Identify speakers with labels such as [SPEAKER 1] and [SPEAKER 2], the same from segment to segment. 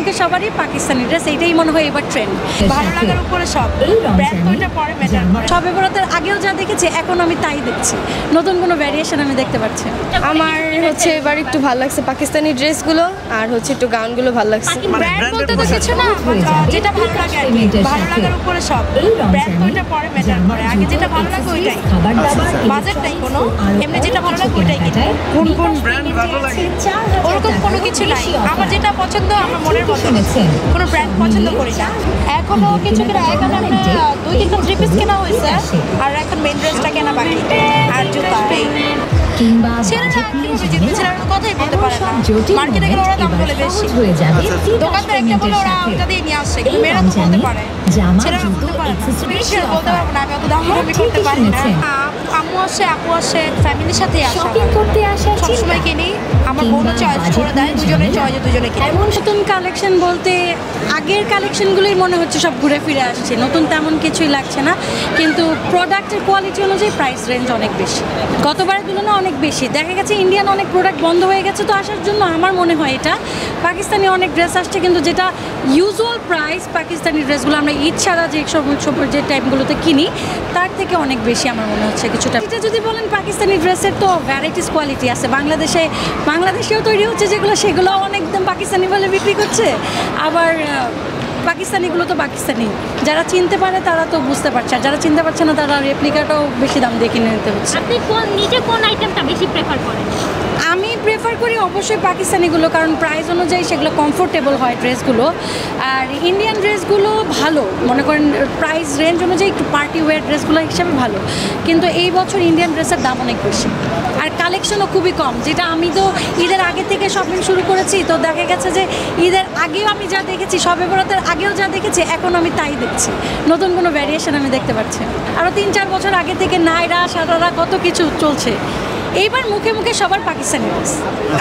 [SPEAKER 1] মুখে সবারই পাকিস্তানি ড্রেস, এইটাই মনে হয় এবার ট্রেন্ড। ভালো লাগার উপরে সব, ব্র্যান্ড তো এটা পরে ম্যাটার করে। সবে বরাতের আগেও যা দেখেছি এখন আমি তাই দেখছি, নতুন কোনো ভ্যারিয়েশন আমি দেখতে পাচ্ছি।
[SPEAKER 2] আমার হচ্ছে এবার একটু ভালো লাগছে পাকিস্তানি ড্রেসগুলো, আর হচ্ছে একটু গাউনগুলো ভালো লাগছে।
[SPEAKER 1] ব্র্যান্ড বলতে তো কিছু না, যেটা ভালো লাগে আর কি, ভালো লাগার উপরে সব, ব্র্যান্ড তো এটা পরে ম্যাটার করে। আগে যেটা ভালো লাগে ওইটাই, বাজেট নাই কোনো, এমনি যেটা ভালো লাগে ওইটাই কিনে।
[SPEAKER 3] কোন কোন ব্র্যান্ড ভালো লাগে?
[SPEAKER 1] ওরকম কোনো কিছু নাই, আমার যেটা পছন্দ আমার মনের মতো, কোনো ব্র্যান্ড পছন্দ করি না। এখনো কিছু কেনা, এখন আমরা 2-3টা থ্রি পিস কেনা হয়েছে, আর এখন মেন ড্রেসটা কেনা বাকি, আর জুতা। ছেলেরা কিভাবে জিতবে? ছেলেরা কথাই বলতে পারে না, মার্কেটে গেলে ওরা দাম বলে বেশি, দোকানদার একটা বলে ওরা ওটা দিয়ে নিয়ে আসছে, কিন্তু মেয়েরা তো বলতে পারে, ছেলেরা বলতে পারে না। বেশি বলতে পারবো না, আমি অত দাম কমি করতে পারি না। আম্মু আসে, আপু আসে, ফ্যামিলির সাথে আসা, সবসময় কিনি। আমার বোনও চয়েস করে দেয়, দুজনের চয়েসে দুজনে কিনি। নতুন কালেকশন বলতে আগের কালেকশনগুলোই মনে হচ্ছে সব ঘুরে ফিরে আসছে, নতুন তেমন কিছুই লাগছে না, কিন্তু প্রোডাক্টের কোয়ালিটি অনুযায়ী প্রাইস রেঞ্জ অনেক বেশি, গতবারের তুলনায় অনেক বেশি। দেখা গেছে ইন্ডিয়ান অনেক প্রোডাক্ট বন্ধ হয়ে গেছে, তো আসার জন্য আমার মনে হয় এটা পাকিস্তানি অনেক ড্রেস আসছে, কিন্তু যেটা ইউজুয়াল প্রাইস পাকিস্তানি ড্রেসগুলো আমরা ঈদ ছাড়া যে যে টাইমগুলোতে কিনি তার থেকে অনেক বেশি আমার মনে হচ্ছে কিছুটা। এটা যদি বলেন পাকিস্তানি ড্রেসের তো ভ্যারাইটিস কোয়ালিটি আছে, বাংলাদেশেও তৈরি হচ্ছে যেগুলো, সেগুলো অনেক দাম পাকিস্তানি বলে বিক্রি করছে, আবার পাকিস্তানিগুলো তো পাকিস্তানি, যারা চিনতে পারে তারা তো বুঝতে পারছে, আর যারা চিনতে পারছে না তারা রেপ্লিকাটাও বেশি দাম দিয়ে কিনে নিতে হচ্ছে।
[SPEAKER 4] আপনি নিজে কোন আইটেমটা বেশি প্রেফার করেন?
[SPEAKER 1] আমি প্রেফার করি অবশ্যই পাকিস্তানিগুলো, কারণ প্রাইস অনুযায়ী সেগুলো কমফোর্টেবল হয় ড্রেসগুলো, আর ইন্ডিয়ান ড্রেসগুলো ভালো, মনে করেন প্রাইস রেঞ্জ অনুযায়ী একটু পার্টি ওয়্যার ড্রেসগুলো হিসাবে ভালো, কিন্তু এই বছর ইন্ডিয়ান ড্রেসের দাম অনেক বেশি, আর কালেকশনও খুবই কম। যেটা আমি তো ঈদের আগে থেকে শপিং শুরু করেছি, তো দেখা গেছে যে ঈদের আগেও আমি যা দেখেছি, সবে বরাতের আগেও যা দেখেছি এখন আমি তাই দেখছি, নতুন কোনো ভ্যারিয়েশন আমি দেখতে পাচ্ছি। আরও 3-4 বছর আগে থেকে নাইরা সারারা কত কিছু চলছে, এইবার মুখে মুখে সবার পাকিস্তানি ড্রেস,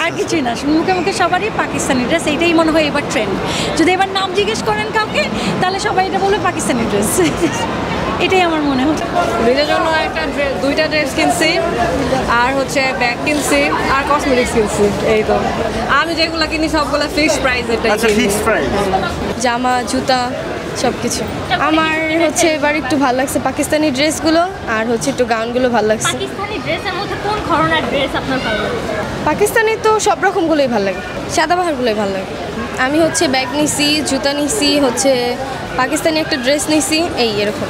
[SPEAKER 1] আর কিছুই না, মুখে মুখে সবারই পাকিস্তানি ড্রেস, এইটাই মনে হয় এবার ট্রেন্ড। যদি এবার নাম জিজ্ঞেস করেন কাউকে তাহলে সবাই এটা বলবে পাকিস্তানি ড্রেস, এটাই আমার মনে হয়।
[SPEAKER 2] নিজের জন্য দুইটা ড্রেস কিনছি, আর হচ্ছে ব্যাগ কিনছি, আর কসমেটিক্স কিনছি। এই তো আমি যেগুলো কিনি সবগুলো ফিক্সড প্রাইস, এটাই
[SPEAKER 3] ফিক্সড প্রাইস,
[SPEAKER 2] জামা জুতা সব কিছু। আমার হচ্ছে এবার একটু ভালো লাগছে পাকিস্তানি ড্রেসগুলো, আর হচ্ছে একটু গাউনগুলো ভালো লাগছে।
[SPEAKER 4] পাকিস্তানি ড্রেসের মধ্যে কোন ধরনের ড্রেস আপনার ভালো লাগে?
[SPEAKER 2] পাকিস্তানি তো সব রকমগুলোই ভালো লাগে, সাদাবাহারগুলোই ভালো লাগে। আমি হচ্ছে ব্যাগ নিছি, জুতা নিছি, হচ্ছে পাকিস্তানি একটা ড্রেস নিছি, এই এরকম।